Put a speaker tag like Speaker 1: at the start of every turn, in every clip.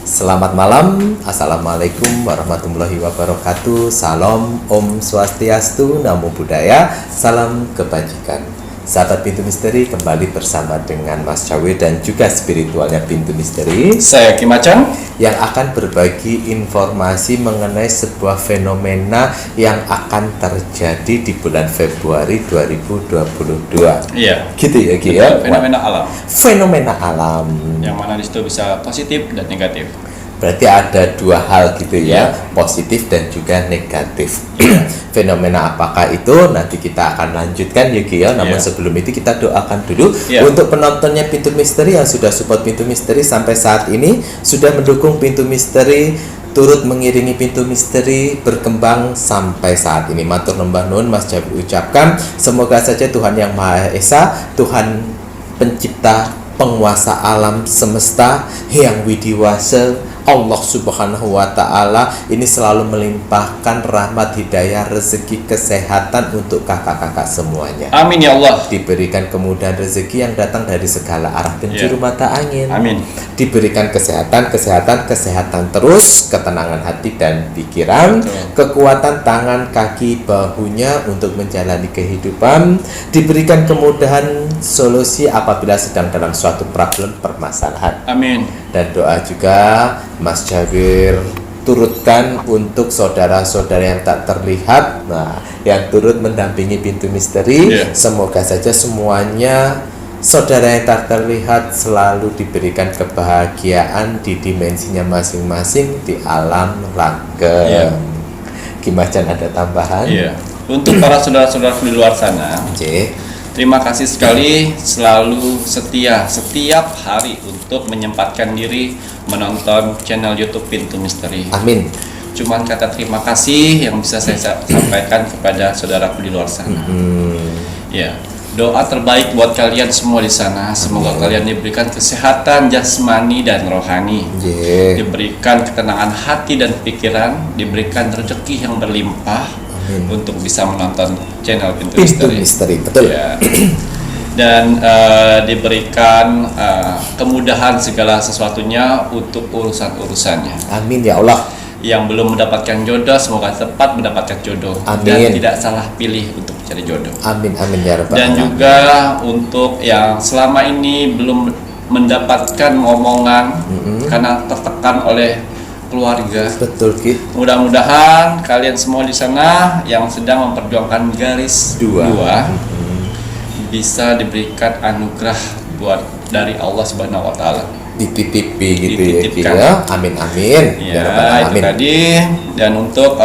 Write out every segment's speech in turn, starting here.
Speaker 1: Selamat malam, Assalamualaikum warahmatullahi wabarakatuh. Salam, Om Swastiastu, Namo Buddhaya, salam kebajikan. Sahabat Pintu Misteri, kembali bersama dengan Mas Cawe dan juga spiritualnya Pintu Misteri,
Speaker 2: saya Kim Acang,
Speaker 1: yang akan berbagi informasi mengenai sebuah fenomena yang akan terjadi di bulan Februari 2022.
Speaker 2: Iya,
Speaker 1: Gitu ya, Ki ya?
Speaker 2: fenomena alam,
Speaker 1: Fenomena alam.
Speaker 2: yang mana di situ bisa positif dan negatif.
Speaker 1: Berarti ada dua hal gitu ya,
Speaker 2: Iya.
Speaker 1: positif dan juga negatif. Fenomena apakah itu? Nanti kita akan lanjutkan ya Ki ya. Namun
Speaker 2: Iya.
Speaker 1: sebelum itu kita doakan dulu
Speaker 2: Iya.
Speaker 1: untuk penontonnya Pintu Misteri yang sudah support Pintu Misteri sampai saat ini, sudah mendukung Pintu Misteri, turut mengiringi Pintu Misteri berkembang sampai saat ini. Matur nuwun nuwun Mas Jabi ucapkan, semoga saja Tuhan Yang Maha Esa, Tuhan pencipta penguasa alam semesta yang widiwasa, Allah Subhanahu wa Ta'ala ini selalu melimpahkan rahmat, hidayah, rezeki, kesehatan untuk kakak-kakak semuanya.
Speaker 2: Amin ya Allah.
Speaker 1: Diberikan kemudahan rezeki yang datang dari segala arah penjuru
Speaker 2: Ya.
Speaker 1: mata angin.
Speaker 2: Amin.
Speaker 1: Diberikan kesehatan terus, ketenangan hati dan pikiran,
Speaker 2: Betul.
Speaker 1: kekuatan tangan, kaki, bahunya untuk menjalani kehidupan, diberikan kemudahan solusi apabila sedang dalam suatu problem permasalahan.
Speaker 2: Amin.
Speaker 1: Dan doa juga Mas Jabir turutkan untuk saudara-saudara yang tak terlihat, nah, yang turut mendampingi Pintu Misteri.
Speaker 2: Yeah.
Speaker 1: Semoga saja semuanya saudara yang tak terlihat selalu diberikan kebahagiaan di dimensinya masing-masing di alam raga.
Speaker 2: Yeah.
Speaker 1: Gimacan ada tambahan?
Speaker 2: Iya. Untuk para saudara-saudara di luar sana,
Speaker 1: C.
Speaker 2: terima kasih sekali selalu setia setiap hari untuk menyempatkan diri menonton channel YouTube Pintu Misteri.
Speaker 1: Amin.
Speaker 2: Cuman kata terima kasih yang bisa saya sampaikan kepada saudaraku di luar sana. Ya, doa terbaik buat kalian semua di sana. Semoga kalian diberikan kesehatan jasmani dan rohani,
Speaker 1: Yeah.
Speaker 2: diberikan ketenangan hati dan pikiran, diberikan rezeki yang berlimpah untuk bisa menonton channel Pintu
Speaker 1: Pintu
Speaker 2: Misteri.
Speaker 1: Misteri, betul.
Speaker 2: Ya. Dan diberikan kemudahan segala sesuatunya untuk urusan-urusannya.
Speaker 1: Amin ya Allah.
Speaker 2: Yang belum mendapatkan jodoh, semoga cepat mendapatkan jodoh.
Speaker 1: Amin.
Speaker 2: Dan tidak salah pilih untuk mencari jodoh.
Speaker 1: Amin amin ya Rabbal
Speaker 2: Dan
Speaker 1: alamin.
Speaker 2: juga untuk yang selama ini belum mendapatkan omongan karena tertekan oleh keluarga.
Speaker 1: Betul Ki.
Speaker 2: Mudah-mudahan kalian semua di sana yang sedang memperjuangkan garis
Speaker 1: Dua.
Speaker 2: bisa diberikan anugerah buat dari Allah Subhanahu wa Ta'ala.
Speaker 1: Dititipi gitu ya Ki
Speaker 2: Dititipkan.
Speaker 1: ya. Amin amin.
Speaker 2: Ya,
Speaker 1: Rabbal
Speaker 2: itu
Speaker 1: alamin.
Speaker 2: tadi. Dan untuk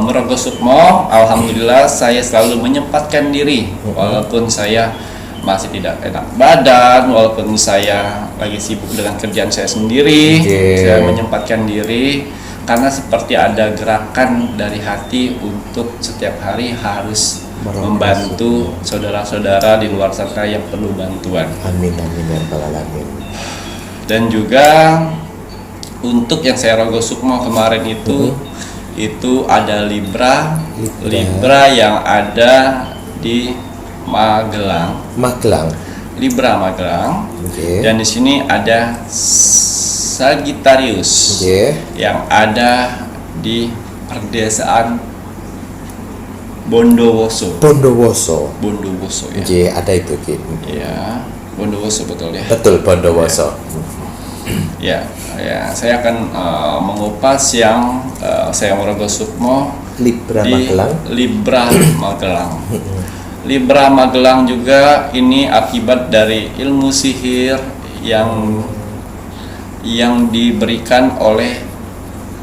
Speaker 2: Merogo Sukmo, alhamdulillah saya selalu menyempatkan diri walaupun saya masih tidak enak badan, walaupun saya lagi sibuk dengan kerjaan saya sendiri.
Speaker 1: Oke.
Speaker 2: Saya menyempatkan diri karena seperti ada gerakan dari hati untuk setiap hari harus
Speaker 1: Merogo
Speaker 2: membantu saudara-saudara di luar sana yang perlu bantuan.
Speaker 1: Amin amin ya Rabbal alamin.
Speaker 2: Dan juga untuk yang saya rogo sukmo kemarin itu ada Libra yang ada di Magelang, Libra Magelang.
Speaker 1: Oke.
Speaker 2: Dan di sini ada Sagittarius
Speaker 1: Oke.
Speaker 2: yang ada di perdesaan Bondowoso ya.
Speaker 1: Oke, ada itu Ki.
Speaker 2: Ya, Bondowoso betul ya.
Speaker 1: Betul Bondowoso.
Speaker 2: Ya, saya akan mengupas yang saya Merogo Sukmo
Speaker 1: Libra
Speaker 2: di
Speaker 1: Magelang.
Speaker 2: Libra Magelang. Libra Magelang juga ini akibat dari ilmu sihir yang diberikan oleh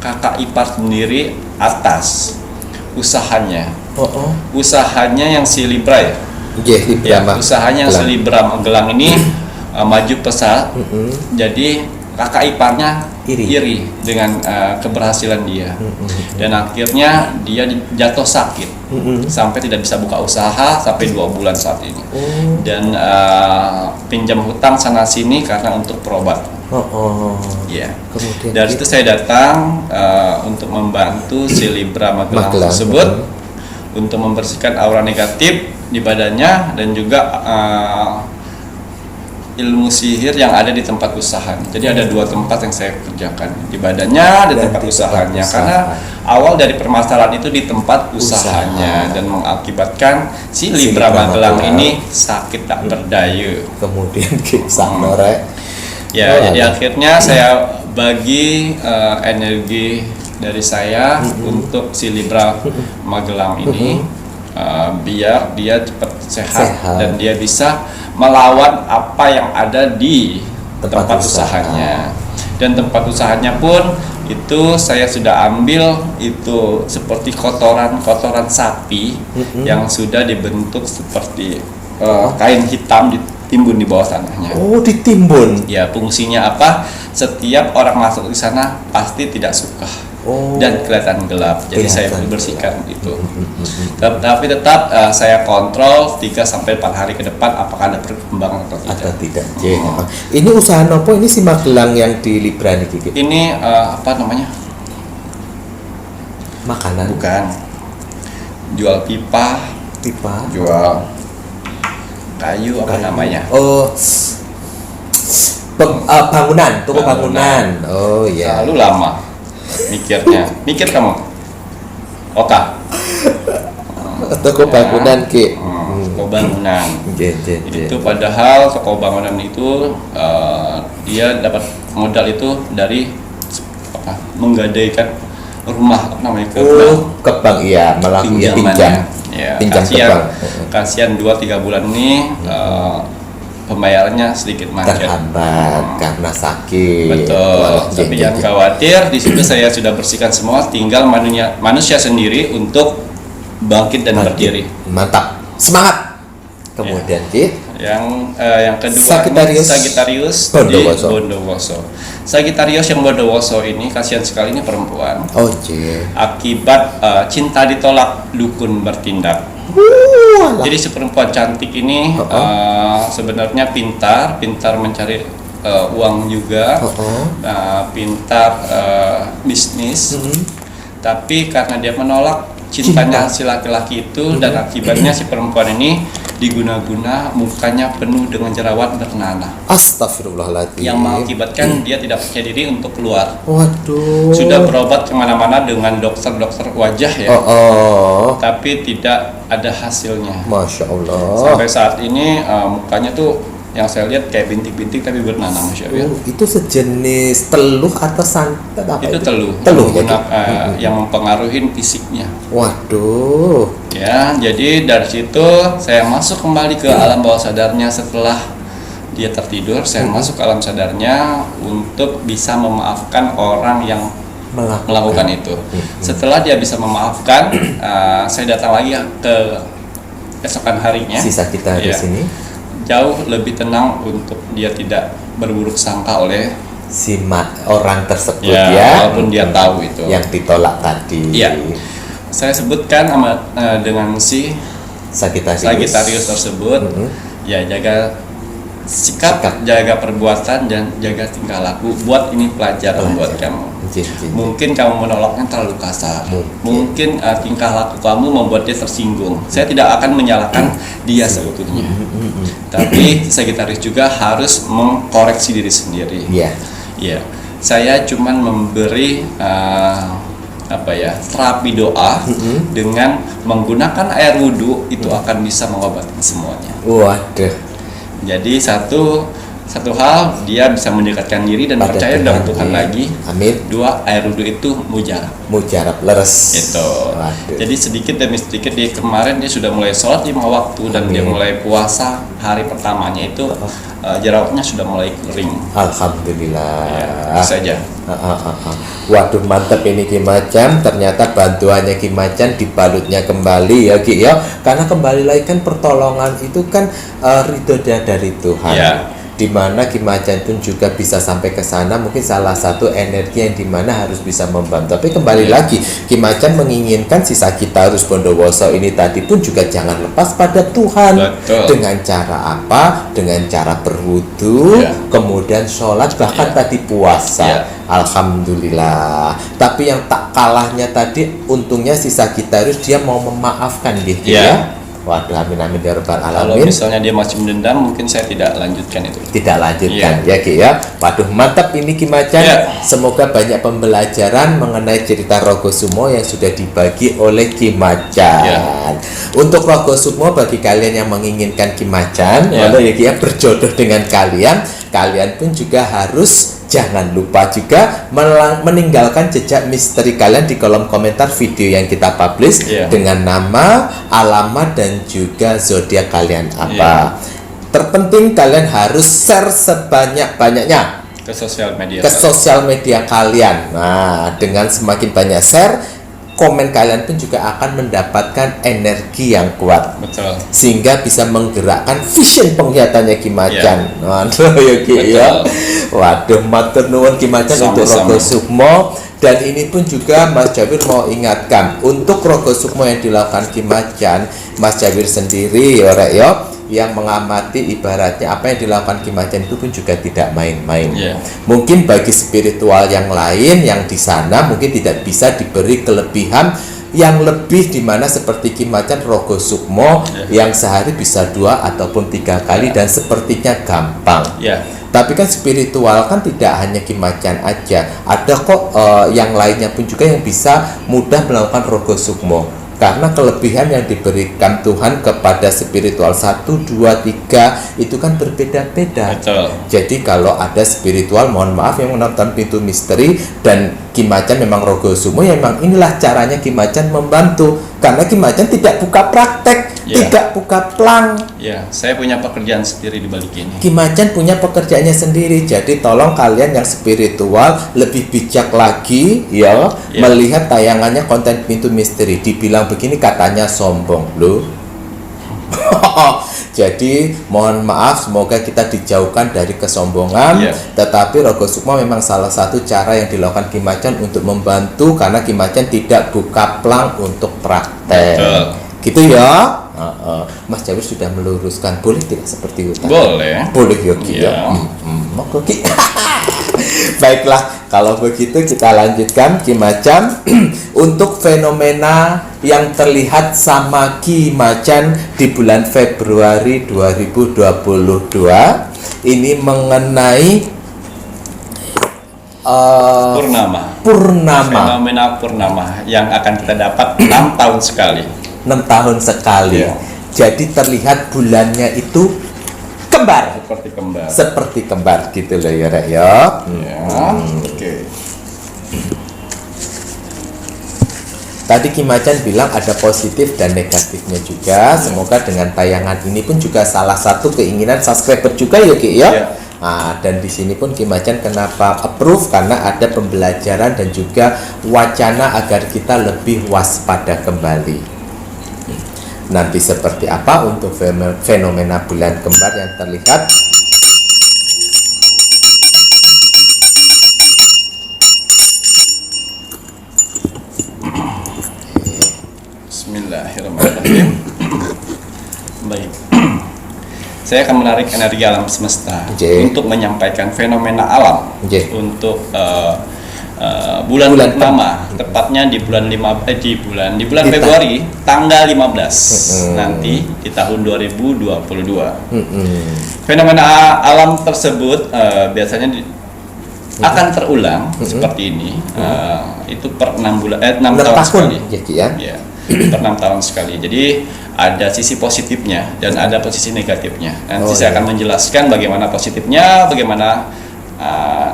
Speaker 2: kakak ipar sendiri atas usahanya. usahanya yang si Libra ya.
Speaker 1: Nggih,
Speaker 2: Ya,
Speaker 1: Libra
Speaker 2: usahanya yang si
Speaker 1: Magelang.
Speaker 2: Libra Magelang ini maju pesat. Jadi kakak iparnya iri dengan keberhasilan dia. Dan akhirnya dia jatuh sakit. Sampai tidak bisa buka usaha sampai 2 bulan saat ini. Dan pinjam hutang sana sini karena untuk berobat. Ya.
Speaker 1: Kemudian
Speaker 2: Dari situ saya datang untuk membantu si Libra Magelang tersebut untuk membersihkan aura negatif di badannya dan juga ilmu sihir yang ada di tempat usahanya. Jadi ada 2 tempat yang saya kerjakan, di badannya dan tempat usahanya. Karena awal dari permasalahan itu di tempat usahanya dan mengakibatkan si Libra Magelang ini sakit tak berdaya.
Speaker 1: Kemudian kisah norek.
Speaker 2: Ya, jadi akhirnya saya bagi energi dari saya untuk si Libra Magelang ini biar dia cepat sehat dan dia bisa melawan apa yang ada di tempat usahanya. Dan tempat usahanya pun itu saya sudah ambil itu seperti kotoran sapi yang sudah dibentuk seperti kain hitam ditimbun di bawah tanahnya.
Speaker 1: Oh, ditimbun.
Speaker 2: Ya, fungsinya apa? Setiap orang masuk di sana pasti tidak suka. Dan kelihatan gelap. Jadi saya bersihkan itu. Tapi tetap saya kontrol 3-4 hari ke depan apakah ada perkembangan atau tidak.
Speaker 1: Ini usaha nopo ini si Magelang yang di Libra niki?
Speaker 2: Ini apa namanya?
Speaker 1: Makanan.
Speaker 2: Bukan. Jual pipa. Jual kayu apa namanya?
Speaker 1: Bangunan, toko bangunan. Oh ya.
Speaker 2: Lalu lama mikirnya. Mikir kamu. Oke.
Speaker 1: Toko bangunan ki.
Speaker 2: Toko bangunan. Itu
Speaker 1: Itu
Speaker 2: padahal toko bangunan itu dia dapat modal itu dari menggadaikan rumah apa namanya
Speaker 1: ke bank iya, malah pinjam.
Speaker 2: Ya,
Speaker 1: Pinjam ke bank.
Speaker 2: kasihan 2-3 bulan ini pembayarannya sedikit macet.
Speaker 1: Terhambat karena sakit.
Speaker 2: Betul. Tapi jangan khawatir, di situ saya sudah bersihkan semua, tinggal manusia sendiri untuk bangkit dan berdiri.
Speaker 1: Mantap. Semangat. Kemudian Ki,
Speaker 2: yang kedua
Speaker 1: Sagittarius
Speaker 2: Bondowoso. Sagittarius yang Bondowoso ini kasihan sekali, ini perempuan. Akibat cinta ditolak, dukun bertindak. Jadi si perempuan cantik ini sebenarnya pintar mencari uang juga, pintar bisnis, tapi karena dia menolak cintanya si laki-laki itu, dan akibatnya si perempuan ini diguna-guna, mukanya penuh dengan jerawat bernanah.
Speaker 1: Astagfirullahaladzim.
Speaker 2: Yang mengakibatkan dia tidak percaya diri untuk keluar.
Speaker 1: Waduh.
Speaker 2: Sudah berobat kemana-mana dengan dokter wajah ya. Tapi tidak ada hasilnya.
Speaker 1: Masya Allah.
Speaker 2: Sampai saat ini mukanya tuh yang saya lihat kayak bintik-bintik tapi bernanah, Masya Allah.
Speaker 1: Itu sejenis teluh atau santet apa
Speaker 2: itu? Teluh yang mempengaruhi fisiknya.
Speaker 1: Waduh.
Speaker 2: Ya, jadi dari situ saya masuk kembali ke alam bawah sadarnya setelah dia tertidur. Saya masuk ke alam sadarnya untuk bisa memaafkan orang yang melakukan itu. Setelah dia bisa memaafkan, saya datang lagi ke esokan harinya.
Speaker 1: Sisa kita di sini
Speaker 2: jauh lebih tenang untuk dia tidak berburuk sangka oleh
Speaker 1: si orang tersebut
Speaker 2: walaupun dia tahu itu
Speaker 1: yang ditolak tadi.
Speaker 2: Saya sebutkan dengan si Sagittarius tersebut, jaga sikap, jaga perbuatan, dan jaga tingkah laku. Buat ini pelajaran buat kamu. Mungkin kamu menolaknya terlalu kasar, mungkin tingkah laku kamu membuat dia tersinggung. Saya tidak akan menyalahkan dia sebetulnya, tapi Sagittarius juga harus mengkoreksi diri sendiri. Saya cuman memberi terapi doa dengan menggunakan air wudhu, itu akan bisa mengobati semuanya.
Speaker 1: Waduh.
Speaker 2: Jadi satu hal, dia bisa mendekatkan diri dan percaya dalam Tuhan lagi.
Speaker 1: Amin.
Speaker 2: 2, air wudhu itu mujarab
Speaker 1: leres
Speaker 2: itu. Jadi sedikit demi sedikit, dia kemarin dia sudah mulai sholat 5 waktu. Dan dia mulai puasa hari pertamanya itu jerawatnya sudah mulai kering.
Speaker 1: Alhamdulillah.
Speaker 2: Ya, itu saja.
Speaker 1: Waduh, mantap ini Ki Macan. Ternyata bantuannya Ki Macan dibalutnya kembali ya Ki ya. Karena kembali lagi kan pertolongan itu kan ridho dari Tuhan.
Speaker 2: Ya.
Speaker 1: Dimana Ki Macan pun juga bisa sampai ke sana, mungkin salah satu energi yang dimana harus bisa membantu. Tapi kembali lagi, Ki Macan menginginkan sisa kita harus Bondowoso ini tadi pun juga jangan lepas pada Tuhan.
Speaker 2: Betul.
Speaker 1: Dengan cara apa? Dengan cara berwudu, kemudian sholat, bahkan tadi puasa. Alhamdulillah. Tapi yang tak kalahnya tadi, untungnya sisa kita harus dia mau memaafkan gitu ya. Waduh, amin amin ya rabbal
Speaker 2: Kalau
Speaker 1: alamin.
Speaker 2: misalnya dia masih mendendam, mungkin saya tidak lanjutkan itu.
Speaker 1: Tidak lanjutkan ya Ki ya. Waduh, mantap ini Ki Macan. Semoga banyak pembelajaran mengenai cerita Rogosumo yang sudah dibagi oleh Ki Macan. Untuk Rogosumo, bagi kalian yang menginginkan Ki Macan ya Ki ya berjodoh dengan kalian pun juga harus jangan lupa juga meninggalkan jejak misteri kalian di kolom komentar video yang kita publish dengan nama, alamat, dan juga zodiak kalian apa. Terpenting kalian harus share sebanyak-banyaknya
Speaker 2: ke
Speaker 1: sosial media kalian. Nah, dengan semakin banyak share, komen kalian pun juga akan mendapatkan energi yang kuat.
Speaker 2: Betul.
Speaker 1: Sehingga bisa menggerakkan vision penglihatannya Ki Macan. Waduh ya Ki ya. Waduh, matur nuwun Ki Macan untuk Rogosumo. Dan ini pun juga Mas Jawir mau ingatkan, untuk Rogosumo yang dilakukan Ki Macan, Mas Jawir sendiri ya Rek ya, yang mengamati ibaratnya apa yang dilakukan Ki Macan itu pun juga tidak main-main. Mungkin bagi spiritual yang lain yang di sana mungkin tidak bisa diberi kelebihan yang lebih, dimana seperti Ki Macan Rogosumo yang sehari bisa 2 ataupun 3 kali dan sepertinya gampang. Tapi kan spiritual kan tidak hanya Ki Macan aja, ada kok yang lainnya pun juga yang bisa mudah melakukan Rogosumo. Karena kelebihan yang diberikan Tuhan kepada spiritual 1, 2, 3 itu kan berbeda-beda. Jadi kalau ada spiritual, mohon maaf, yang menonton pintu misteri dan Ki Macan memang Rogosumo, ya memang inilah caranya Ki Macan membantu. Karena Ki Macan tidak buka praktek, tidak buka plang.
Speaker 2: Saya punya pekerjaan sendiri di balik ini.
Speaker 1: Ki Macan punya pekerjaannya sendiri. Jadi tolong kalian yang spiritual lebih bijak lagi ya, melihat tayangannya konten pintu misteri. Dibilang begini katanya sombong loh. Jadi mohon maaf, semoga kita dijauhkan dari kesombongan. Tetapi Rogosumo memang salah satu cara yang dilakukan Ki Macan untuk membantu, karena Ki Macan tidak buka plang untuk praktek. Gitu ya. Mas Jawir sudah meluruskan, boleh tidak seperti itu? Boleh Yogi ya. Oke. Baiklah, kalau begitu kita lanjutkan Ki Macan. Untuk fenomena yang terlihat sama Ki Macan di bulan Februari 2022 ini mengenai purnama.
Speaker 2: Fenomena purnama yang akan kita dapat 6 tahun sekali.
Speaker 1: 6 tahun sekali. Jadi terlihat bulannya itu kembar. Seperti kembar gitu loh ya Rek ya. Tadi Ki Macan bilang ada positif dan negatifnya juga. Semoga dengan tayangan ini pun juga salah satu keinginan subscriber juga ya Ki ya. Dan di sini pun Ki Macan kenapa approve, karena ada pembelajaran dan juga wacana agar kita lebih waspada kembali. Nanti seperti apa untuk fenomena bulan kembar yang terlihat.
Speaker 2: Bismillahirrahmanirrahim. Baik. Saya akan menarik energi alam semesta untuk menyampaikan fenomena alam untuk bulan purnama, tepatnya di bulan Februari tanggal 15 nanti di tahun 2022. Fenomena alam tersebut biasanya akan terulang seperti ini. Itu per 6 tahun sekali. Per 6 tahun sekali. Jadi ada sisi positifnya dan ada posisi negatifnya. Nanti saya akan menjelaskan bagaimana positifnya, bagaimana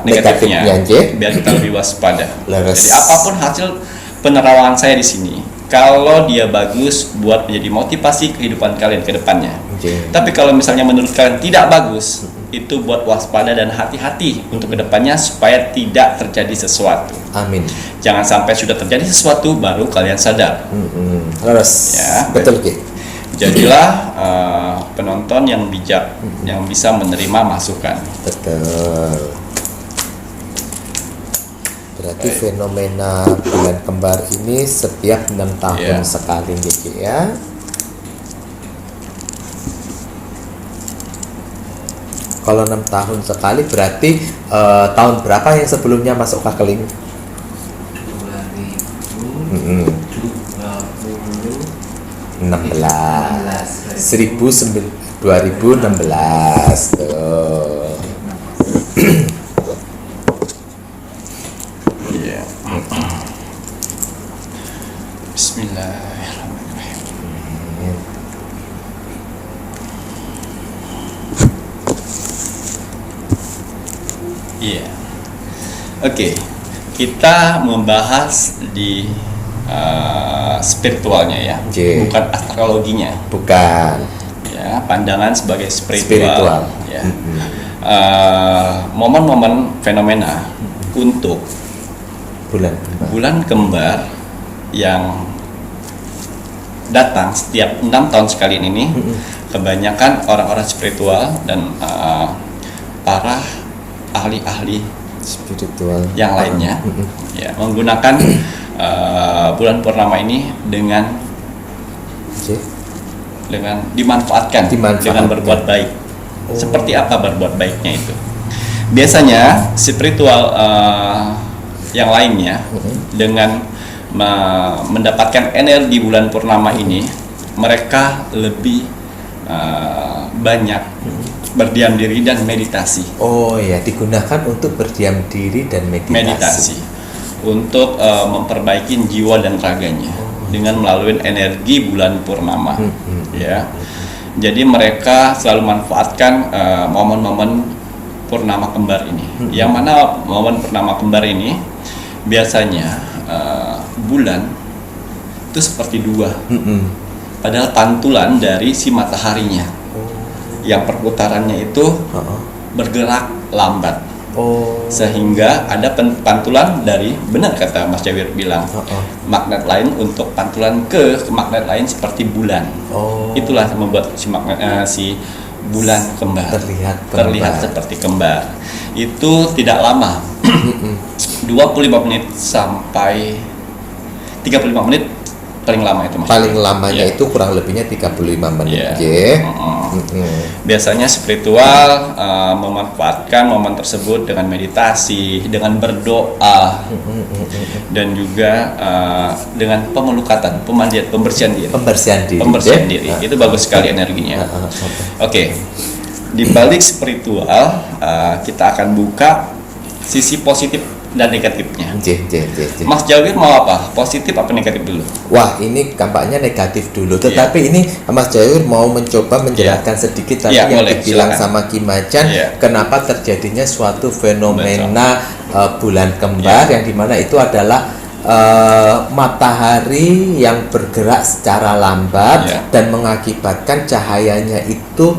Speaker 2: negatifnya, biar kita lebih waspada. Jadi apapun hasil penerawangan saya di sini, kalau dia bagus buat menjadi motivasi kehidupan kalian ke depannya. Tapi kalau misalnya menurut kalian tidak bagus, itu buat waspada dan hati-hati untuk kedepannya supaya tidak terjadi sesuatu.
Speaker 1: Amin.
Speaker 2: Jangan sampai sudah terjadi sesuatu baru kalian sadar.
Speaker 1: Terus
Speaker 2: Ya,
Speaker 1: betul Ki.
Speaker 2: Jadilah penonton yang bijak, yang bisa menerima masukan.
Speaker 1: Betul. Berarti fenomena bulan kembar ini setiap 6 tahun
Speaker 2: Ya.
Speaker 1: sekali Ki ya. Kalau 6 tahun sekali berarti tahun berapa yang sebelumnya masuk kakeling? 2016 tuh.
Speaker 2: Iya. Bismillahirrahmanirrahim. Iya. Oke. Kita membahas di spiritualnya ya,
Speaker 1: Oke.
Speaker 2: bukan astrologinya.
Speaker 1: Bukan.
Speaker 2: Ya, pandangan sebagai spiritual.
Speaker 1: Spiritual.
Speaker 2: Ya. Momen-momen fenomena untuk
Speaker 1: Bulan kembar.
Speaker 2: bulan kembar yang datang setiap 6 tahun sekali ini, kebanyakan orang-orang spiritual dan para ahli-ahli
Speaker 1: Spiritual
Speaker 2: yang lainnya ya menggunakan bulan purnama ini dengan
Speaker 1: Oke.
Speaker 2: dimanfaatkan dengan berbuat baik. Seperti apa berbuat baiknya itu? Biasanya spiritual yang lainnya dengan mendapatkan energi bulan purnama ini, mereka lebih banyak berdiam diri dan meditasi.
Speaker 1: Oh ya, digunakan untuk berdiam diri dan meditasi.
Speaker 2: Untuk memperbaiki jiwa dan raganya dengan melalui energi bulan purnama. Ya. Jadi mereka selalu manfaatkan momen-momen purnama kembar ini. Yang mana momen purnama kembar ini biasanya bulan itu seperti dua. Padahal pantulan dari si mataharinya. Yang perputarannya itu bergerak lambat. Sehingga ada pantulan dari, benar kata Mas Jawir bilang, magnet lain untuk pantulan ke magnet lain seperti bulan. Itulah yang membuat si bulan kembar terlihat seperti kembar. Itu tidak lama. 25 menit sampai 35 menit paling lama itu Mas.
Speaker 1: Paling lamanya itu kurang lebihnya 35 menit.
Speaker 2: Biasanya spiritual memanfaatkan momen tersebut dengan meditasi, dengan berdoa, dan juga dengan pemelukatan, pemandian, pembersihan diri. Pembersihan diri. Itu bagus sekali energinya. Oke. Di balik spiritual, kita akan buka sisi positif dan negatifnya. Mas Jawir mau apa? Positif apa negatif dulu?
Speaker 1: Wah, ini kampanye negatif dulu. Tetapi ini Mas Jawir mau mencoba menjelaskan sedikit tadi yang boleh, dibilang silakan. Sama Ki Macan, kenapa terjadinya suatu fenomena bulan kembar yang dimana itu adalah matahari yang bergerak secara lambat dan mengakibatkan cahayanya itu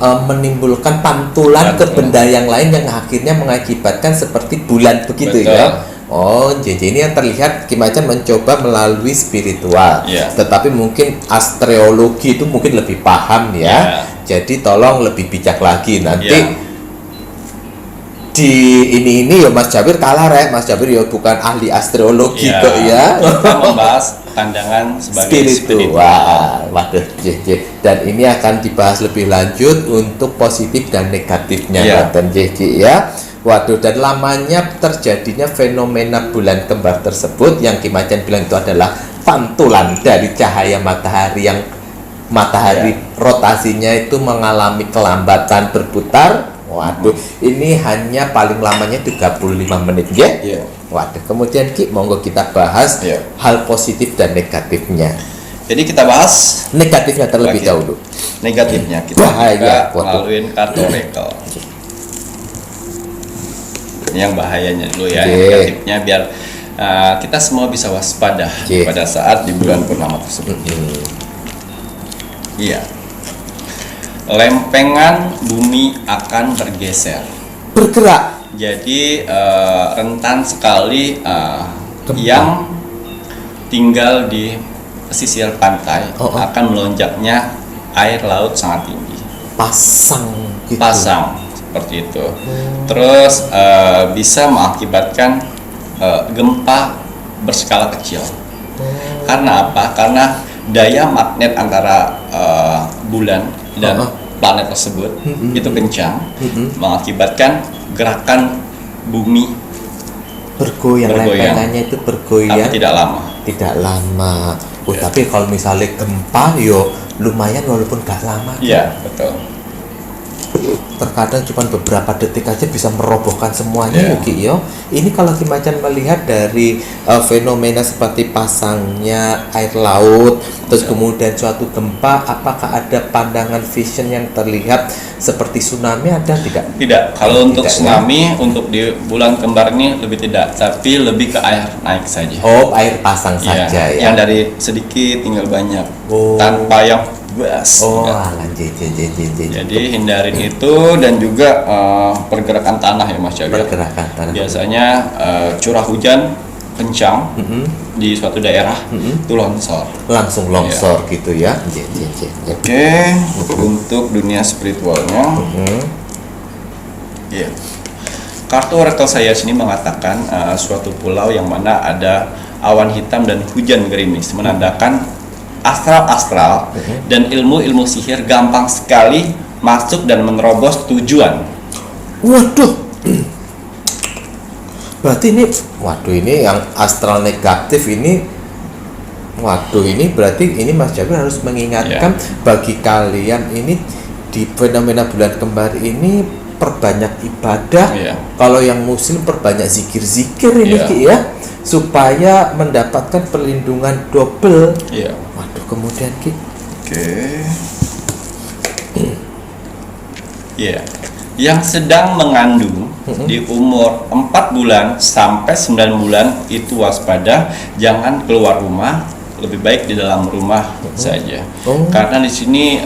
Speaker 1: menimbulkan pantulan ke benda yang lain yang akhirnya mengakibatkan seperti bulan begitu. Betul. Ya. Jadi ini yang terlihat Ki Macan mencoba melalui spiritual. Tetapi mungkin astrologi itu mungkin lebih paham ya. Jadi tolong lebih bijak lagi nanti. Di ini ya Mas Jawir kalah Mas Jawir ya bukan ahli astrologi kok ya.
Speaker 2: Kita membahas pandangan sebagai spiritual.
Speaker 1: Waduh, dan ini akan dibahas lebih lanjut untuk positif dan negatifnya ya. Waduh, dan lamanya terjadinya fenomena bulan kembar tersebut yang Ki Macan bilang itu adalah pantulan dari cahaya matahari yang rotasinya itu mengalami kelambatan berputar. Waduh, ini hanya paling lamanya 35 menit ya. Waduh, kemudian Ki, monggo kita bahas hal positif dan negatifnya.
Speaker 2: Jadi kita bahas
Speaker 1: negatifnya terlebih dahulu.
Speaker 2: Negatifnya kita melalui kartu oracle. Yang bahayanya dulu ya. Negatifnya biar kita semua bisa waspada pada saat di bulan purnama tersebut. lempengan bumi akan bergeser.
Speaker 1: Bergerak.
Speaker 2: Jadi rentan sekali
Speaker 1: Gempa.
Speaker 2: yang tinggal di pesisir pantai akan melonjaknya air laut sangat tinggi.
Speaker 1: Pasang gitu.
Speaker 2: Pasang seperti itu. Terus bisa mengakibatkan gempa berskala kecil. Karena apa? Karena daya magnet antara bulan dan planet tersebut itu kencang, mengakibatkan gerakan bumi
Speaker 1: Bergoyang. Lempengannya itu bergoyang.
Speaker 2: tapi tidak lama.
Speaker 1: Tidak lama. Tapi kalau misalnya gempa, yo lumayan walaupun gak lama.
Speaker 2: Iya, betul.
Speaker 1: Terkadang cuma beberapa detik aja bisa merobohkan semuanya.
Speaker 2: Iya.
Speaker 1: Yo. Ini kalau Kimacan melihat dari fenomena seperti pasangnya air laut, terus kemudian suatu gempa, apakah ada pandangan vision yang terlihat seperti tsunami, ada tidak?
Speaker 2: Tidak. Kalau untuk
Speaker 1: Tidak,
Speaker 2: tsunami, untuk di bulan kembar ini lebih tidak, tapi lebih ke air naik saja.
Speaker 1: Oh, air pasang saja ya.
Speaker 2: Yang dari sedikit tinggal banyak,
Speaker 1: Oh.
Speaker 2: tanpa yang bas.
Speaker 1: Oh,
Speaker 2: Ya.
Speaker 1: alah,
Speaker 2: Jadi hindarin itu, dan juga pergerakan tanah ya Mas Jabir.
Speaker 1: pergerakan tanah.
Speaker 2: Biasanya curah hujan kencang di suatu daerah itu longsor.
Speaker 1: Langsung longsor gitu ya.
Speaker 2: Oke, untuk dunia spiritualnya, ya. Kartu orakel saya sini mengatakan suatu pulau yang mana ada awan hitam dan hujan gerimis, menandakan astral dan ilmu sihir gampang sekali masuk dan menerobos tujuan.
Speaker 1: Waduh. Berarti ini yang astral negatif ini. Waduh, ini berarti ini Mas Jabir harus mengingatkan bagi kalian ini di fenomena bulan kembar ini perbanyak ibadah. Kalau yang muslim perbanyak zikir-zikir ini Ki, ya, supaya mendapatkan perlindungan double. Waduh, kemudian Ki.
Speaker 2: Yang sedang mengandung di umur 4 bulan sampai 9 bulan itu waspada, jangan keluar rumah, lebih baik di dalam rumah saja. Karena di sini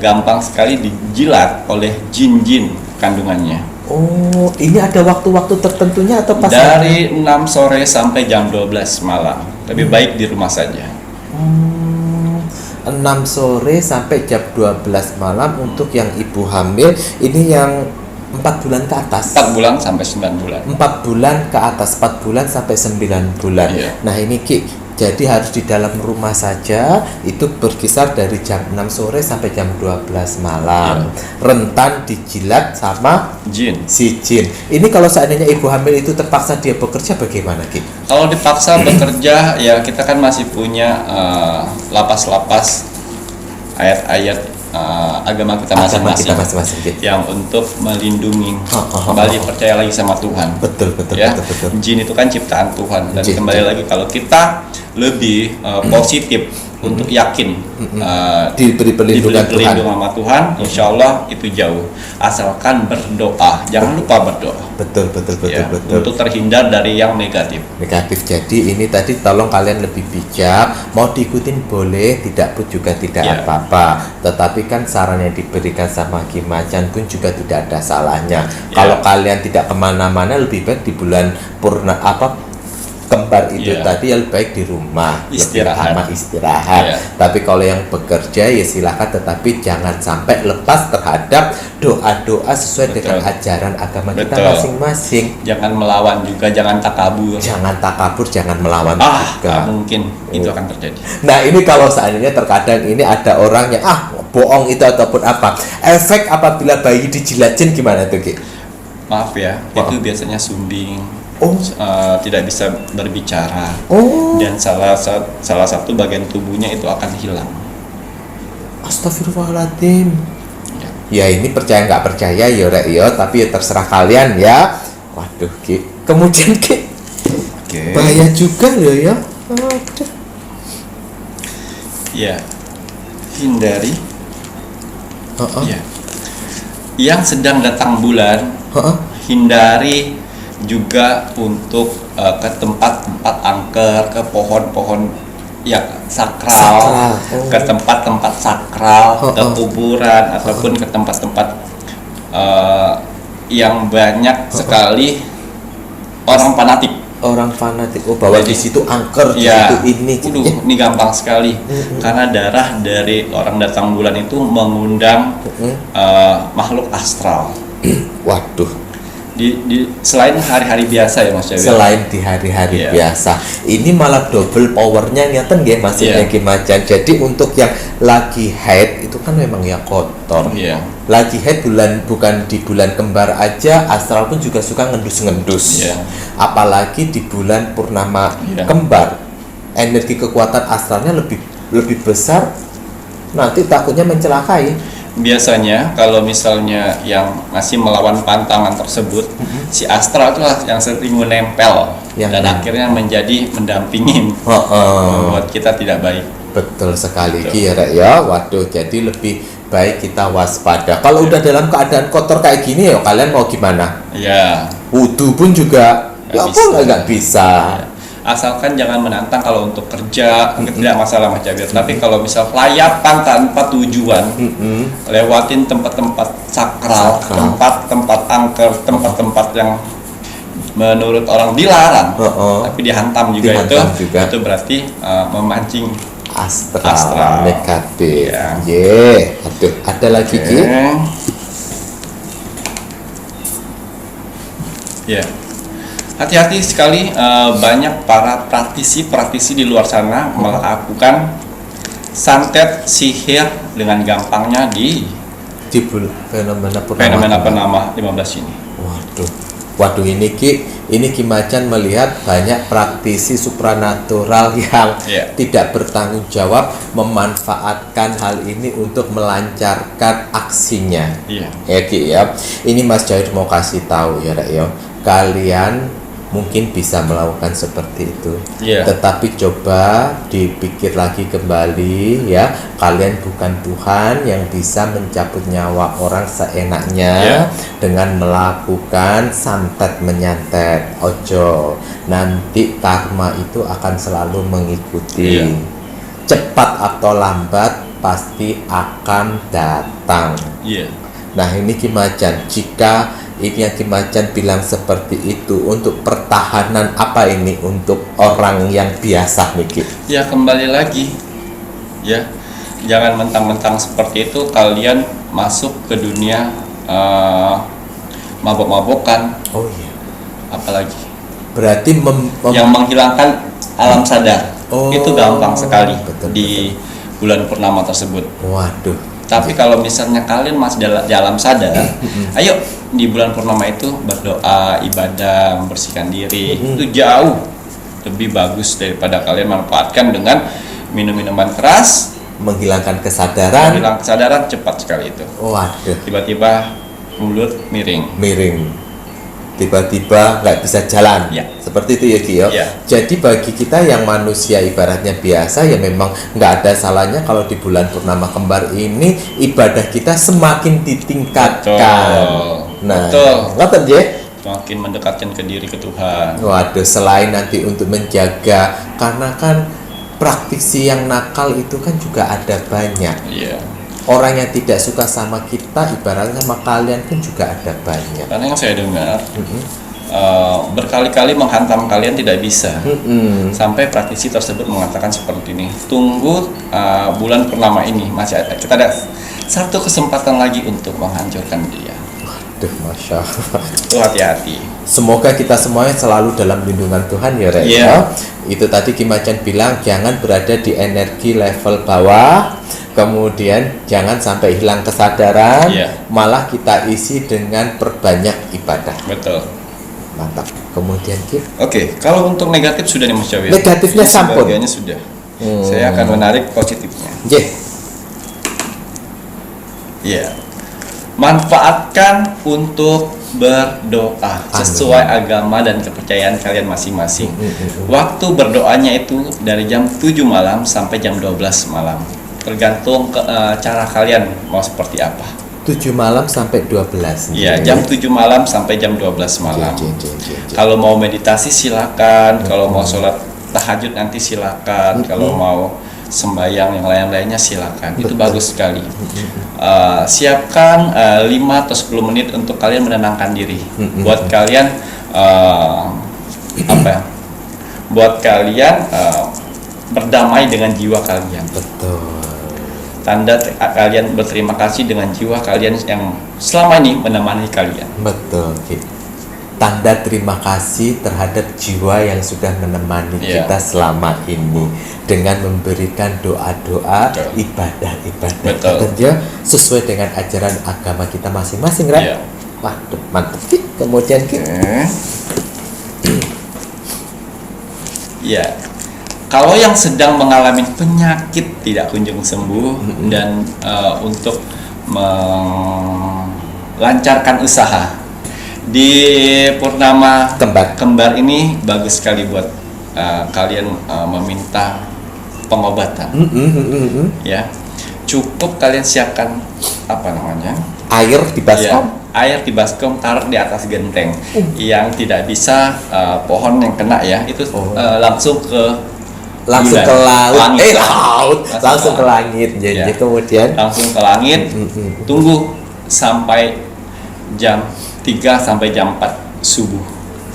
Speaker 2: gampang sekali dijilat oleh jin-jin kandungannya.
Speaker 1: Oh, ini ada waktu-waktu tertentunya atau pas?
Speaker 2: Dari 6 sore sampai jam 12 malam. Lebih baik di rumah saja.
Speaker 1: 6 sore sampai jam 12 malam untuk yang ibu hamil. Ini yang 4 bulan ke atas.
Speaker 2: 4 bulan sampai 9 bulan.
Speaker 1: 4 bulan ke atas, 4 bulan sampai 9 bulan. Nah, ini Ki, jadi harus di dalam rumah saja. Itu berkisar dari jam 6 sore sampai jam 12 malam. Rentan dijilat sama si jin. Ini kalau seandainya ibu hamil itu terpaksa dia bekerja, bagaimana Ki?
Speaker 2: Kalau dipaksa bekerja, ya kita kan masih punya lapas-lapas ayat-ayat agama kita masing-masing yang untuk melindungi, kembali percaya lagi sama Tuhan.
Speaker 1: Betul.
Speaker 2: Jin itu kan ciptaan Tuhan, dan kembali lagi kalau kita lebih positif untuk yakin
Speaker 1: diberi perlindungan Tuhan
Speaker 2: sama Tuhan, insya Allah itu jauh, asalkan berdoa, jangan lupa berdoa.
Speaker 1: Betul.
Speaker 2: Untuk terhindar dari yang negatif.
Speaker 1: Jadi ini tadi tolong kalian lebih bijak, mau diikutin boleh, tidak pun juga tidak apa-apa. Tetapi kan saran yang diberikan sama Kimacan pun juga tidak ada salahnya. Kalau kalian tidak kemana-mana, lebih baik di bulan kembar itu tadi yang baik di rumah,
Speaker 2: istirahat.
Speaker 1: Tapi kalau yang bekerja ya silakan, tetapi jangan sampai lepas terhadap doa-doa sesuai dengan ajaran agama kita masing-masing.
Speaker 2: Jangan melawan juga, jangan takabur.
Speaker 1: Jangan melawan juga.
Speaker 2: Mungkin itu akan terjadi.
Speaker 1: Nah, ini kalau seandainya terkadang ini ada orang yang bohong itu ataupun apa. Efek apabila bayi dijilat jin gimana tuh Ki?
Speaker 2: Maaf ya, itu biasanya sumbing. Tidak bisa berbicara, dan salah satu bagian tubuhnya itu akan hilang.
Speaker 1: Astagfirullahaladzim. Ya ini percaya nggak percaya ya tapi ya terserah kalian ya. Waduh Ki, kemudian Ki, bahaya juga loh ya.
Speaker 2: Ya, hindari. Yang sedang datang bulan, hindari juga untuk ke tempat-tempat angker, ke pohon-pohon ya sakral,
Speaker 1: Sakral.
Speaker 2: ke tempat-tempat sakral, ke
Speaker 1: Oh.
Speaker 2: kuburan ataupun ke tempat-tempat yang banyak sekali orang fanatik.
Speaker 1: Orang fanatik, bahwa di situ angker, di
Speaker 2: Ya,
Speaker 1: situ ini.
Speaker 2: ini gampang sekali karena darah dari orang datang bulan itu mengundang makhluk astral.
Speaker 1: Waduh,
Speaker 2: Selain hari-hari biasa ya Mas Jawi.
Speaker 1: selain di hari-hari
Speaker 2: Iya.
Speaker 1: biasa, ini malah double powernya ngeten nggih maksudnya
Speaker 2: Iya.
Speaker 1: Ki Macan. Jadi untuk yang lagi haid itu kan memang ya kotor.
Speaker 2: Iya.
Speaker 1: Lagi haid bukan di bulan kembar aja, astral pun juga suka ngendus-ngendus.
Speaker 2: Iya.
Speaker 1: Apalagi di bulan purnama
Speaker 2: Iya.
Speaker 1: kembar, energi kekuatan astralnya lebih besar. Nanti takutnya mencelakai.
Speaker 2: Biasanya kalau misalnya yang masih melawan pantangan tersebut, si astral itu yang sering menempel
Speaker 1: Yang
Speaker 2: dan
Speaker 1: men-
Speaker 2: akhirnya menjadi mendampingin, membuat kita tidak baik.
Speaker 1: Betul sekali
Speaker 2: Betul.
Speaker 1: Ki ya, Rek, ya. Waduh, jadi lebih baik kita waspada. Kalau udah dalam keadaan kotor kayak gini ya kalian mau gimana?
Speaker 2: Ya,
Speaker 1: Wudu pun juga
Speaker 2: Nggak
Speaker 1: ya
Speaker 2: bisa.
Speaker 1: apa nggak bisa.
Speaker 2: asalkan jangan menantang kalau untuk kerja, tidak masalah Mas Jabir. Tapi kalau misal kelayapan tanpa tujuan, lewatin tempat-tempat sakral, tempat-tempat angker, tempat-tempat yang menurut orang dilarang, tapi dihantam juga,
Speaker 1: Dihantam juga.
Speaker 2: itu berarti memancing.
Speaker 1: Astral negatif.
Speaker 2: Iya.
Speaker 1: Aduh, ada lagi Ki?
Speaker 2: Ya, hati-hati sekali, banyak para praktisi di luar sana melakukan santet sihir dengan gampangnya di
Speaker 1: fenomena
Speaker 2: Purnama 15 ini.
Speaker 1: Waduh ini Ki Macan melihat banyak praktisi supranatural yang
Speaker 2: Iya.
Speaker 1: tidak bertanggung jawab memanfaatkan hal ini untuk melancarkan aksinya.
Speaker 2: Iya.
Speaker 1: Ya Ki ya. Ini Mas Jahid mau kasih tahu ya Rek ya. Kalian mungkin bisa melakukan seperti itu.
Speaker 2: Iya.
Speaker 1: Tetapi coba dipikir lagi kembali ya, kalian bukan Tuhan yang bisa mencabut nyawa orang seenaknya
Speaker 2: Iya.
Speaker 1: dengan melakukan santet menyantet. Ojo, nanti karma itu akan selalu mengikuti.
Speaker 2: Iya.
Speaker 1: Cepat atau lambat pasti akan datang.
Speaker 2: Iya.
Speaker 1: Nah ini Ki Macan, jika ini yang Ki Macan bilang seperti itu untuk pertahanan apa ini untuk orang yang biasa nih Ki?
Speaker 2: Ya, kembali lagi ya, jangan mentang-mentang seperti itu kalian masuk ke dunia mabok-mabokan,
Speaker 1: Oh iya.
Speaker 2: apalagi
Speaker 1: Berarti
Speaker 2: yang menghilangkan alam sadar.
Speaker 1: Oh,
Speaker 2: Itu gampang sekali
Speaker 1: betul,
Speaker 2: di bulan purnama tersebut.
Speaker 1: Waduh.
Speaker 2: Tapi kalau misalnya kalian masih di alam sadar, ayo di bulan purnama itu berdoa, ibadah, membersihkan diri. Itu jauh lebih bagus daripada kalian manfaatkan dengan minum-minuman keras,
Speaker 1: Menghilangkan kesadaran.
Speaker 2: hilang kesadaran cepat sekali itu.
Speaker 1: Waduh.
Speaker 2: Tiba-tiba mulut miring.
Speaker 1: Miring. Tiba-tiba nggak bisa jalan.
Speaker 2: Ya.
Speaker 1: Seperti itu ya Ki ya.
Speaker 2: Ya.
Speaker 1: Jadi bagi kita yang manusia ibaratnya biasa ya memang nggak ada salahnya kalau di bulan purnama kembar ini ibadah kita semakin ditingkatkan.
Speaker 2: Betul.
Speaker 1: Nah,
Speaker 2: Betul.
Speaker 1: ngoten ya.
Speaker 2: Semakin mendekatkan ke diri ke Tuhan.
Speaker 1: Waduh, selain nanti untuk menjaga, karena kan praktisi yang nakal itu kan juga ada banyak.
Speaker 2: Iya.
Speaker 1: Orang yang tidak suka sama kita, ibaratnya sama kalian pun juga ada banyak.
Speaker 2: Karena yang saya dengar berkali-kali menghantam kalian tidak bisa. Sampai praktisi tersebut mengatakan seperti ini, tunggu bulan purnama ini masih ada, kita ada satu kesempatan lagi untuk menghancurkan dia.
Speaker 1: Waduh, Masya Allah.
Speaker 2: Itu hati-hati.
Speaker 1: Semoga kita semuanya selalu dalam lindungan Tuhan ya Rek.
Speaker 2: Iya.
Speaker 1: Ya. Itu tadi Ki Macan bilang jangan berada di energi level bawah, kemudian jangan sampai hilang kesadaran,
Speaker 2: Iya.
Speaker 1: malah kita isi dengan perbanyak ibadah.
Speaker 2: Betul.
Speaker 1: Mantap. Kemudian Ki,
Speaker 2: Oke, kalau untuk negatif sudah nih Mas Jawi.
Speaker 1: Negatifnya sampun.
Speaker 2: Sebagiannya sudah. Saya akan menarik positifnya.
Speaker 1: Jeh.
Speaker 2: Iya. Manfaatkan untuk berdoa sesuai agama dan kepercayaan kalian masing-masing. Waktu berdoanya itu dari jam 7 malam sampai jam 12 malam. Tergantung cara kalian mau seperti apa.
Speaker 1: 7 malam sampai 12.
Speaker 2: Iya, jam 7 malam sampai jam 12 malam.
Speaker 1: Jeh.
Speaker 2: Kalau mau meditasi silakan, kalau mau sholat tahajud nanti silakan, kalau mau sembahyang yang lain-lainnya silakan. Itu bagus sekali. Siapkan 5 atau 10 menit untuk kalian menenangkan diri. Buat kalian buat kalian berdamai dengan jiwa kalian.
Speaker 1: Betul.
Speaker 2: Tanda kalian berterima kasih dengan jiwa kalian yang selama ini menemani kalian.
Speaker 1: Betul, Ki. Tanda terima kasih terhadap jiwa yang sudah menemani kita selama ini dengan memberikan doa-doa, ibadah-ibadah tentunya sesuai dengan ajaran agama kita masing-masing, Ren. Waduh, mantap, Ki. Kemudian, Ki.
Speaker 2: Ya. Kalau yang sedang mengalami penyakit tidak kunjung sembuh dan untuk melancarkan usaha di Purnama Kembar ini bagus sekali buat kalian meminta pengobatan. Ya, cukup kalian siapkan
Speaker 1: air di baskom.
Speaker 2: Air di baskom, taruh di atas genteng. Yang tidak bisa pohon yang kena ya itu langsung ke
Speaker 1: laut. Langsung ke langit. Jadi kemudian
Speaker 2: langsung ke langit. Tunggu sampai jam 3 sampai jam 4 subuh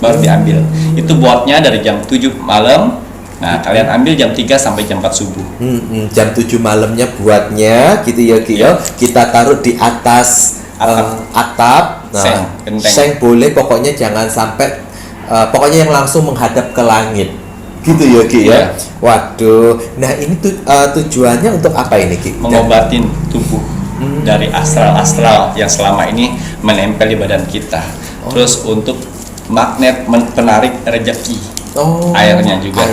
Speaker 2: baru diambil. Itu buatnya dari jam 7 malam. Nah, kalian ambil jam 3 sampai jam 4 subuh.
Speaker 1: Jam 7 malamnya buatnya gitu ya, Ki. Kita taruh di atas atap. Seng boleh, pokoknya jangan sampai pokoknya yang langsung menghadap ke langit. Gitu ya, Ki ya. Waduh. Nah, ini tujuannya untuk apa ini, Ki?
Speaker 2: Mengobatin tubuh dari astral-astral yang selama ini menempel di badan kita. Terus untuk magnet penarik rezeki. Airnya juga.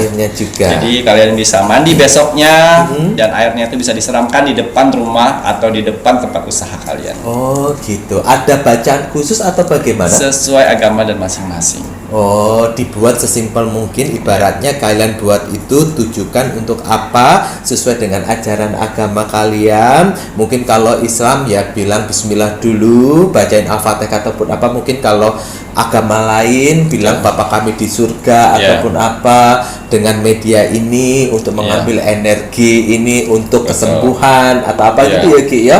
Speaker 2: Jadi kalian bisa mandi besoknya dan airnya itu bisa disiramkan di depan rumah atau di depan tempat usaha kalian.
Speaker 1: Oh, gitu. Ada bacaan khusus atau bagaimana?
Speaker 2: Sesuai agama dan masing-masing.
Speaker 1: Oh, dibuat sesimpel mungkin, ibaratnya kalian buat itu tujukan untuk apa sesuai dengan ajaran agama kalian. Mungkin kalau Islam ya bilang bismillah dulu, bacain Al-Fatihah ataupun apa. Mungkin kalau agama lain bilang Bapa kami di surga ataupun apa, dengan media ini untuk mengambil energi ini untuk kesembuhan atau apa gitu ya, Ki ya.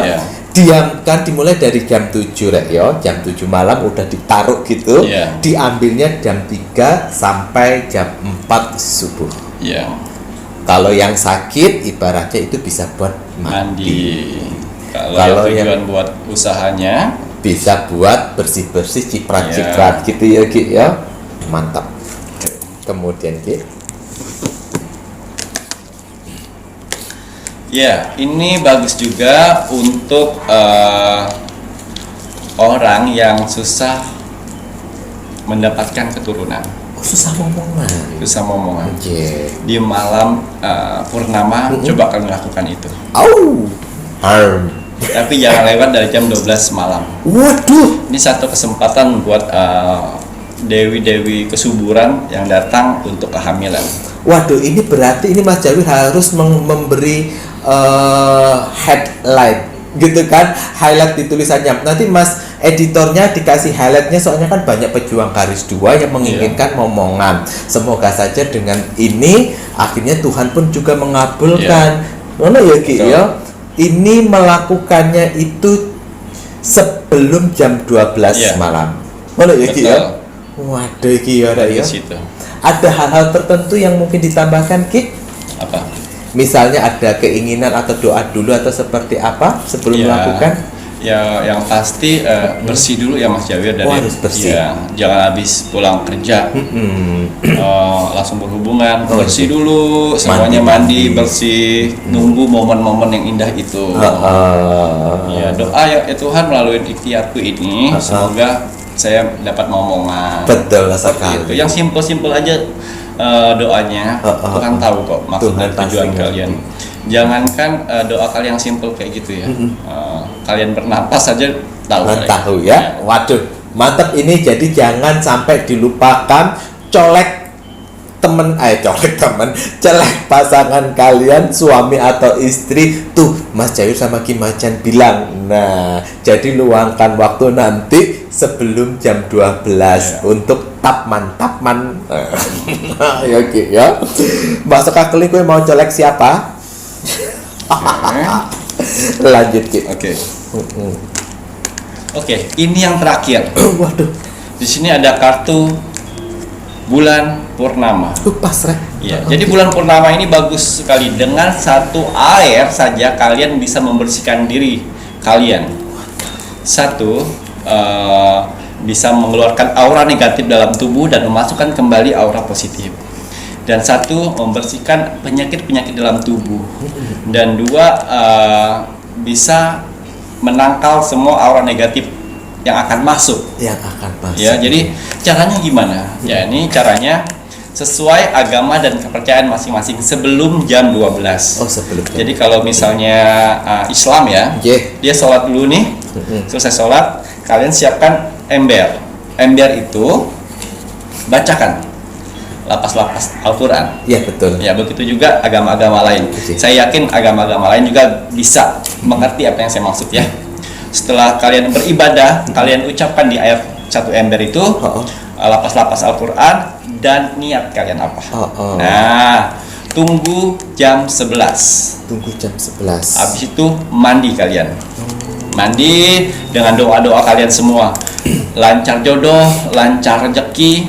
Speaker 1: Diamkan, dimulai dari jam 7 Rek ya. Jam 7 malam udah ditaruh gitu. Diambilnya jam 3 sampai jam 4 subuh. Kalau yang sakit ibaratnya itu bisa buat mandi.
Speaker 2: Kalau yang tujuan buat usahanya
Speaker 1: bisa buat bersih-bersih, ciprat-ciprat gitu ya, Ki ya. Mantap. Kemudian, Ki.
Speaker 2: Ya, ini bagus juga untuk orang yang susah mendapatkan keturunan.
Speaker 1: Susah ngomongan.
Speaker 2: Di malam purnama coba kalian lakukan itu. Tapi jangan lewat dari jam 12 malam.
Speaker 1: Waduh.
Speaker 2: Ini satu kesempatan buat dewi-dewi kesuburan yang datang untuk kehamilan.
Speaker 1: Waduh, ini berarti ini Mas Jawi harus memberi headline gitu kan, highlight di tulisannya. Nanti Mas editornya dikasih highlightnya, soalnya kan banyak pejuang garis 2 yang menginginkan momongan. Semoga saja dengan ini akhirnya Tuhan pun juga mengabulkan. Mana ya, Ki ya? Ini melakukannya itu sebelum jam 12 malam. Mana ya, Ki ya? Waduh, Ki ya, ada hal-hal tertentu yang mungkin ditambahkan, Ki?
Speaker 2: Apa?
Speaker 1: Misalnya ada keinginan atau doa dulu atau seperti apa sebelum melakukan?
Speaker 2: Ya, yang pasti bersih dulu ya Mas Jawir dari
Speaker 1: harus bersih.
Speaker 2: Jangan habis pulang kerja langsung berhubungan, bersih dulu, semuanya mandi bersih, nunggu momen-momen yang indah itu. Ya, doa ya Tuhan melalui ikhtiarku ini, semoga saya dapat momongan.
Speaker 1: Betul sekali.
Speaker 2: Itu yang simpel-simpel aja. Doanya Tuhan tahu kok maksud dan tujuan kalian. Jangankan doa kalian yang simple kayak gitu ya. Kalian bernapas saja tahu
Speaker 1: ya. Waduh, mantap ini. Jadi jangan sampai dilupakan colek pasangan kalian, suami atau istri. Tuh Mas Jawi sama Ki Macan bilang. Nah, jadi luangkan waktu nanti sebelum jam 12 untuk mantap man. Ya Ki ya. Masuk akeli kowe mau colek siapa? Lanjut Ki.
Speaker 2: Oke, ini yang terakhir.
Speaker 1: Waduh.
Speaker 2: Di sini ada kartu bulan purnama.
Speaker 1: Pas Rek.
Speaker 2: Ya, jadi bulan purnama ini bagus sekali. Dengan satu air saja kalian bisa membersihkan diri kalian. Satu, bisa mengeluarkan aura negatif dalam tubuh dan memasukkan kembali aura positif. Dan satu, membersihkan penyakit-penyakit dalam tubuh. Dan dua, bisa menangkal semua aura negatif yang akan masuk.
Speaker 1: Yang akan masuk.
Speaker 2: Ya, jadi caranya gimana? Ya, ini caranya sesuai agama dan kepercayaan masing-masing sebelum jam 12.
Speaker 1: Oh, sebelum jam.
Speaker 2: Jadi kalau misalnya Islam ya, dia sholat dulu nih. Selesai sholat, kalian siapkan ember. Ember itu bacakan lapas-lapas Al-Quran.
Speaker 1: Iya betul.
Speaker 2: Ya, begitu juga agama-agama lain. Saya yakin agama-agama lain juga bisa mengerti apa yang saya maksud ya. Setelah kalian beribadah, kalian ucapkan di air satu ember itu lapas-lapas Al-Quran dan niat kalian apa. Nah, tunggu jam 11.
Speaker 1: Tunggu jam 11.
Speaker 2: Habis itu mandi kalian. Mandi dengan doa-doa kalian semua. Lancar jodoh, lancar rezeki,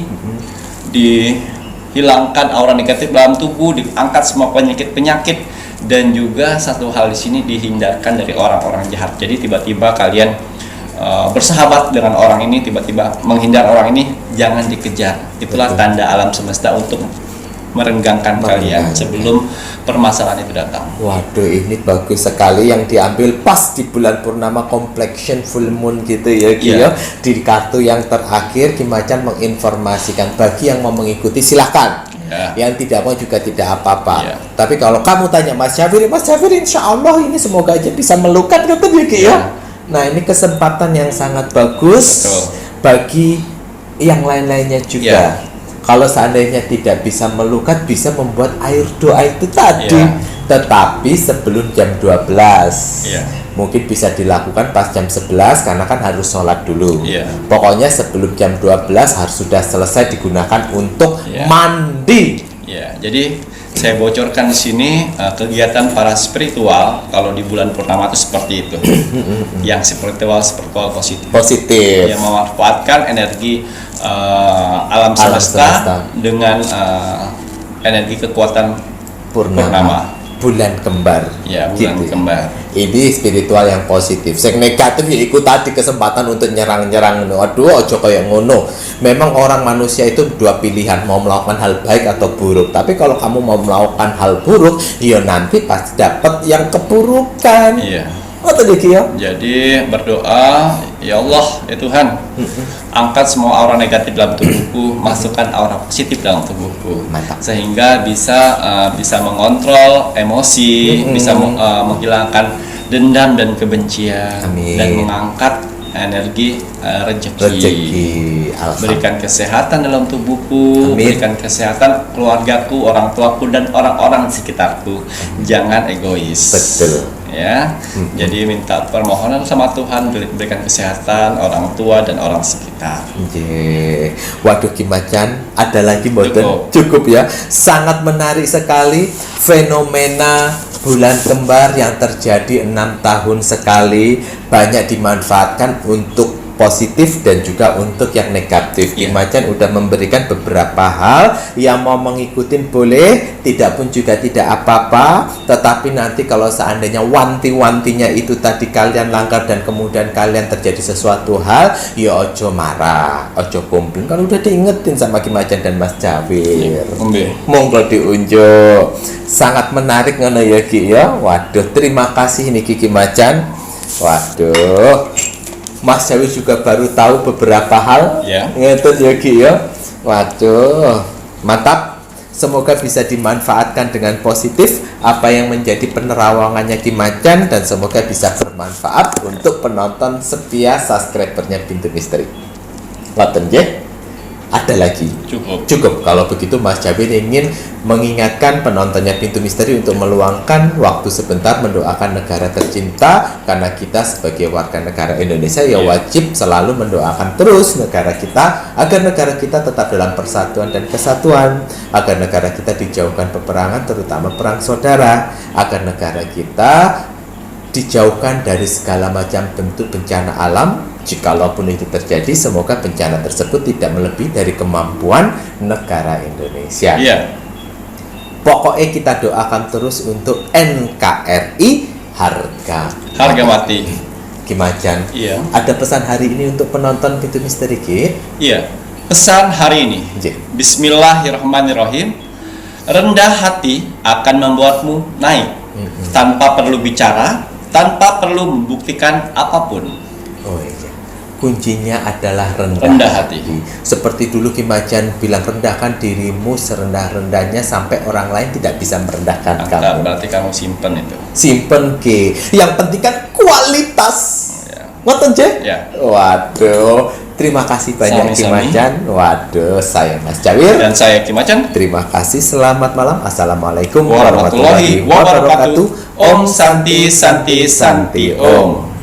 Speaker 2: dihilangkan aura negatif dalam tubuh, diangkat semua penyakit-penyakit, dan juga satu hal di sini dihindarkan dari orang-orang jahat. Jadi tiba-tiba kalian bersahabat dengan orang ini, tiba-tiba menghindar orang ini, jangan dikejar. Itulah tanda alam semesta untuk merenggangkan kalian sebelum permasalahan itu datang.
Speaker 1: Waduh, ini bagus sekali yang diambil pas di bulan purnama complexion full moon gitu ya Ki ya. Di kartu yang terakhir Ki Macan menginformasikan bagi yang mau mengikuti silahkan. Yang tidak mau juga tidak apa-apa. Tapi kalau kamu tanya Mas Syafir, insya Allah ini semoga aja bisa melukat gitu ya Ki ya. Nah, ini kesempatan yang sangat bagus bagi yang lain-lainnya juga. Kalau seandainya tidak bisa melukat, bisa membuat air doa itu tadi. Tetapi sebelum jam 12. Mungkin bisa dilakukan pas jam 11 karena kan harus sholat dulu. Pokoknya sebelum jam 12 harus sudah selesai digunakan untuk mandi.
Speaker 2: Jadi saya bocorkan di sini kegiatan para spiritual kalau di bulan purnama itu seperti itu. Yang spiritual positif. Yang memanfaatkan energi alam semesta dengan energi kekuatan purnama.
Speaker 1: Bulan kembar.
Speaker 2: Ya, bulan kembar.
Speaker 1: Ini spiritual yang positif. Sing negatif ya ikut tadi kesempatan untuk nyerang-nyerang. Aduh, ojo kayak ngono. Memang orang manusia itu dua pilihan, mau melakukan hal baik atau buruk. Tapi kalau kamu mau melakukan hal buruk, ya nanti pasti dapat yang keburukan.
Speaker 2: Jadi berdoa, ya Allah, ya Tuhan, angkat semua aura negatif dalam tubuhku, masukkan aura positif dalam tubuhku. Sehingga bisa mengontrol emosi, bisa menghilangkan dendam dan kebencian. Dan mengangkat energi rezeki. Berikan kesehatan dalam tubuhku, berikan kesehatan keluargaku, orang tuaku, dan orang-orang di sekitarku. Jangan egois. Ya, jadi minta permohonan sama Tuhan berikan kesehatan orang tua dan orang sekitar.
Speaker 1: Waduh Ki Macan, ada lagi mboten? Cukup ya. Sangat menarik sekali fenomena bulan kembar yang terjadi 6 tahun sekali, banyak dimanfaatkan untuk positif dan juga untuk yang negatif. Ki Macan udah memberikan beberapa hal, yang mau mengikuti boleh, tidak pun juga tidak apa-apa. Tetapi nanti kalau seandainya wanti-wantinya itu tadi kalian langgar dan kemudian kalian terjadi sesuatu hal, ya ojo marah, ojo komplain. Kan udah diingetin sama Ki Macan dan Mas Jawir. Monggo diunjuk. Sangat menarik ngono ya Ki ya. Waduh, terima kasih nih Ki Macan. Waduh, Mas Jawi juga baru tahu beberapa hal. Ngetut ya Ki ya. Waduh, mantap. Semoga bisa dimanfaatkan dengan positif apa yang menjadi penerawangannya Ki Macan, dan semoga bisa bermanfaat untuk penonton setia subscribernya Pintu Misteri. Ngoten nggih. Ada lagi? Cukup. Kalau begitu Mas Jabir ingin mengingatkan penontonnya Pintu Misteri untuk meluangkan waktu sebentar mendoakan negara tercinta, karena kita sebagai warga negara Indonesia ya wajib selalu mendoakan terus negara kita agar negara kita tetap dalam persatuan dan kesatuan, agar negara kita dijauhkan peperangan terutama perang saudara, agar negara kita dijauhkan dari segala macam bentuk bencana alam. Jikalaupun itu terjadi, semoga bencana tersebut tidak melebihi dari kemampuan negara Indonesia. Pokoknya kita doakan terus untuk NKRI harga
Speaker 2: mati.
Speaker 1: Kimacan. Ada pesan hari ini untuk penonton Pintu Misteri, Ki?
Speaker 2: Pesan hari ini. Bismillahirrahmanirrahim. Rendah hati akan membuatmu naik. Tanpa perlu bicara, tanpa perlu membuktikan apapun.
Speaker 1: Kuncinya adalah rendah hati. Seperti dulu Ki Macan bilang, rendahkan dirimu serendah-rendahnya sampai orang lain tidak bisa merendahkan kamu.
Speaker 2: Berarti kamu simpen itu.
Speaker 1: Simpen, Ki. Yang penting kan kualitas. Ngoten, Je? Waduh, terima kasih banyak Ki Macan. Waduh, saya Mas Jawir
Speaker 2: dan saya Ki Macan.
Speaker 1: Terima kasih. Selamat malam. Assalamualaikum
Speaker 2: warahmatullahi wabarakatuh. Om Santi Santi Santi Om.